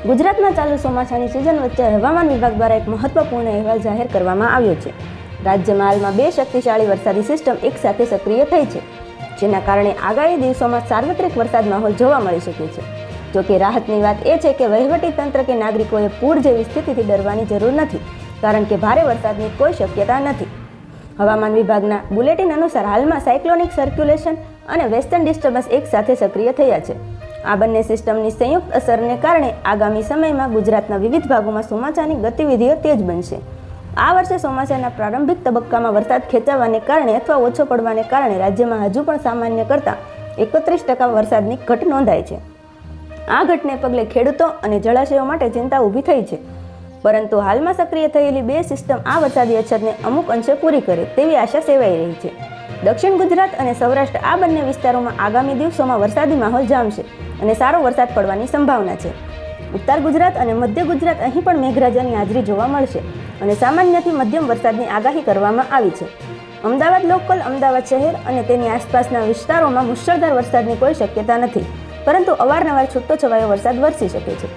ગુજરાતના ચાલુ ચોમાસાની સિઝન વચ્ચે હવામાન વિભાગ દ્વારા એક મહત્વપૂર્ણ અહેવાલ જાહેર કરવામાં આવ્યો છે. રાજ્યમાં હાલમાં 2 શક્તિશાળી વરસાદી સિસ્ટમ એકસાથે સક્રિય થઈ છે, જેના કારણે આગામી દિવસોમાં સાર્વત્રિક વરસાદ માહોલ જોવા મળી શકે છે. જોકે રાહતની વાત એ છે કે વહીવટીતંત્ર કે નાગરિકોએ પૂર જેવી સ્થિતિથી ડરવાની જરૂર નથી, કારણ કે ભારે વરસાદની કોઈ શક્યતા નથી. હવામાન વિભાગના બુલેટિન અનુસાર હાલમાં સાયક્લોનિક સર્ક્યુલેશન અને વેસ્ટર્ન ડિસ્ટર્બન્સ એકસાથે સક્રિય થયા છે. આ બંને સિસ્ટમની સંયુક્ત અસરને કારણે આગામી સમયમાં ગુજરાતના વિવિધ ભાગોમાં ચોમાસાની ગતિવિધિઓ તેજ બનશે. આ વર્ષે ચોમાસાના પ્રારંભિક તબક્કામાં વરસાદ ખેંચાવાને કારણે અથવા ઓછો પડવાને કારણે રાજ્યમાં હજુ પણ સામાન્ય કરતાં 31% વરસાદની ઘટ નોંધાઈ છે. આ ઘટને પગલે ખેડૂતો અને જળાશયો માટે ચિંતા ઊભી થઈ છે, પરંતુ હાલમાં સક્રિય થયેલી 2 સિસ્ટમ આ વરસાદી અછતને અમુક અંશે પૂરી કરે તેવી આશા સેવાઈ રહી છે. દક્ષિણ ગુજરાત અને સૌરાષ્ટ્ર આ બંને વિસ્તારોમાં આગામી દિવસોમાં વરસાદી માહોલ જામશે અને સારો વરસાદ પડવાની સંભાવના છે. ઉત્તર ગુજરાત અને મધ્ય ગુજરાત અહીં પણ મેઘરાજાની હાજરી જોવા મળશે અને સામાન્યથી મધ્યમ વરસાદની આગાહી કરવામાં આવી છે. અમદાવાદ લોકલ, અમદાવાદ શહેર અને તેની આસપાસના વિસ્તારોમાં મુશળધાર વરસાદની કોઈ શક્યતા નથી, પરંતુ અવારનવાર છૂટો છવાયો વરસાદ વરસી શકે છે.